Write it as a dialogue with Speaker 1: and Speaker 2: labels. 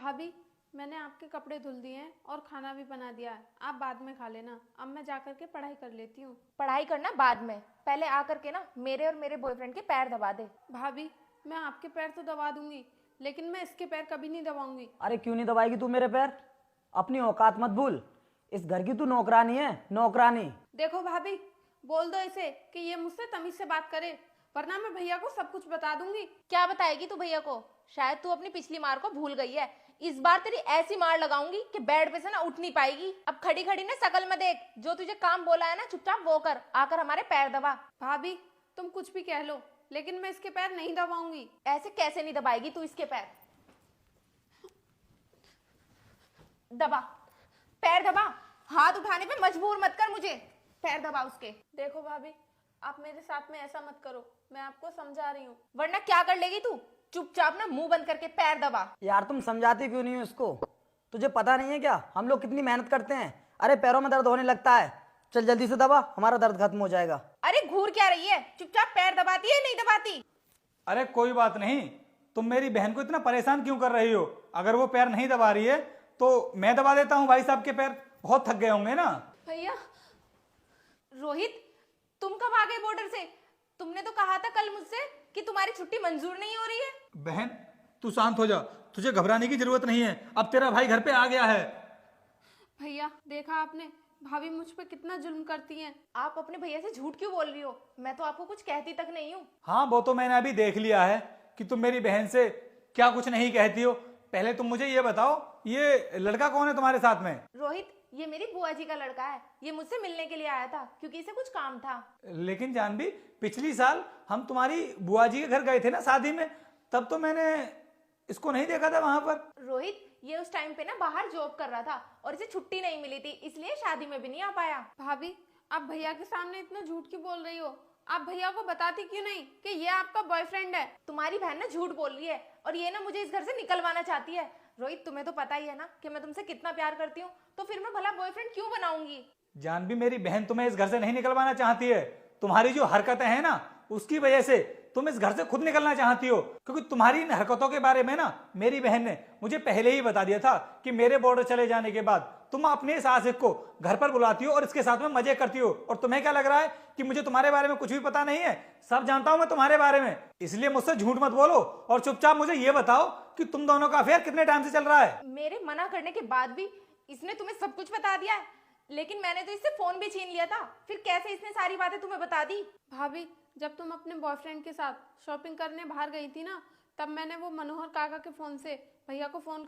Speaker 1: भाभी, मैंने आपके कपड़े धुल दिए हैं और खाना भी बना दिया है, आप बाद में खा लेना। अब मैं जाकर के पढ़ाई कर लेती हूँ।
Speaker 2: पढ़ाई करना बाद में, पहले आकर के ना मेरे और मेरे बॉयफ्रेंड के पैर दबा दे।
Speaker 1: भाभी, मैं आपके पैर तो दबा दूंगी, लेकिन मैं इसके पैर कभी नहीं दबाऊंगी।
Speaker 3: अरे क्यों नहीं दबाएगी तू मेरे पैर? अपनी औकात मत भूल, इस घर की तू नौकरानी है, नौकरानी।
Speaker 1: देखो भाभी, बोल दो इसे कि ये मुझसे तमीज से बात करे, वरना मैं भैया को सब कुछ बता दूंगी।
Speaker 2: क्या बताएगी तू भैया को? शायद तू अपनी पिछली मार को भूल गई है। इस बार तेरी ऐसी मार लगाऊंगी कि बेड पे से ना उठ नहीं पाएगी। अब खड़ी खड़ी ने शकल में देख, जो तुझे काम बोला है ना चुपचाप वो कर, आकर हमारे पैर दबा।
Speaker 1: भाभी, तुम कुछ भी कह लो, लेकिन मैं इसके पैर नहीं दबाऊंगी।
Speaker 2: ऐसे कैसे नहीं दबाएगी तू इसके पैर? दबा, पैर दबा। हाथ उठाने पे मजबूर मत कर मुझे, पैर दबा उसके।
Speaker 1: देखो भाभी, आप मेरे साथ में ऐसा मत करो, मैं आपको समझा रही हूँ।
Speaker 2: वरना क्या कर लेगी तू? चुपचाप ना मुंह बंद करके पैर दबा।
Speaker 3: यार तुम समझाती क्यों नहीं हो इसको? तुझे पता नहीं है क्या हम लोग कितनी मेहनत करते हैं? अरे पैरों में दर्द होने लगता है, चल जल्दी से दबा, हमारा दर्द खत्म हो जाएगा।
Speaker 2: अरे घूर क्या रही है? चुपचाप पैर दबाती है नहीं दबाती?
Speaker 4: अरे कोई बात नहीं, तुम मेरी बहन को इतना परेशान क्यों कर रही हो? अगर वो पैर नहीं दबा रही है तो मैं दबा देता हूँ भाई साहब के पैर, बहुत थक गए होंगे ना।
Speaker 1: भैया,
Speaker 2: रोहित, तुम कब आ गए बॉर्डर से? तुमने तो कहा था कल मुझसे कि तुम्हारी छुट्टी मंजूर नहीं हो रही है।
Speaker 4: बहन तू शांत हो जा, तुझे घबराने की जरूरत नहीं है, अब तेरा भाई घर पे आ गया है।
Speaker 1: भैया देखा आपने, भाभी मुझ पे कितना जुल्म करती हैं।
Speaker 2: आप अपने भैया से झूठ क्यों बोल रही हो? मैं तो आपको कुछ कहती तक नहीं हूँ।
Speaker 4: हाँ वो तो मैंने अभी देख लिया है कि तुम मेरी बहन से क्या कुछ नहीं कहती हो। पहले तुम मुझे ये बताओ, ये लड़का कौन है तुम्हारे साथ में?
Speaker 2: रोहित, ये मेरी बुआ जी का लड़का है। ये मुझसे मिलने के लिए आया था क्योंकि इसे कुछ काम था।
Speaker 4: लेकिन जानवी, पिछली साल हम तुम्हारी बुआ जी के घर गए थे ना शादी में, तब तो मैंने इसको नहीं देखा था वहां पर।
Speaker 2: रोहित, ये उस टाइम पे ना बाहर जॉब कर रहा था और इसे छुट्टी नहीं मिली थी, इसलिए शादी में भी नहीं आ पाया।
Speaker 1: भाभी, आप भैया के सामने इतना झूठ क्यों बोल रही हो? आप भैया को बताती क्यों नहीं कि ये आपका बॉयफ्रेंड है?
Speaker 2: तुम्हारी बहन ना झूठ बोल रही है और ये ना मुझे इस घर से निकलवाना चाहती है। रोहित, तुम्हें तो पता ही है ना कि मैं तुमसे कितना प्यार करती हूँ, तो फिर मैं भला बॉयफ्रेंड क्यों बनाऊंगी?
Speaker 4: जानवी, मेरी बहन तुम्हें इस घर से नहीं निकलवाना चाहती है। तुम्हारी जो हरकतें हैं ना, उसकी वजह से तुम इस घर से खुद निकलना चाहती हो। क्योंकि तुम्हारी इन हरकतों के बारे में ना मेरी बहन ने मुझे पहले ही बता दिया था कि मेरे बॉर्डर चले जाने के बाद तुम अपने इस आशिक को घर पर बुलाती हो और इसके साथ में मजे करती हो। और तुम्हें क्या लग रहा है कि मुझे तुम्हारे बारे में कुछ भी पता नहीं है? सब जानता हूं मैं तुम्हारे बारे में, इसलिए मुझसे झूठ मत बोलो और चुपचाप मुझे ये बताओ कि तुम दोनों का अफेयर कितने टाइम से चल रहा है?
Speaker 2: मेरे मना करने के बाद भी इसने तुम्हें सब कुछ बता दिया है, लेकिन मैंने तो इससे फोन भी छीन लिया था, फिर कैसे इसने सारी बातें तुम्हें बता दी?
Speaker 1: भाभी, जब तुम अपने बॉयफ्रेंड के साथ शॉपिंग करने बाहर गई थी ना, तब मैंने वो मनोहर काका के फोन से भैया को फोन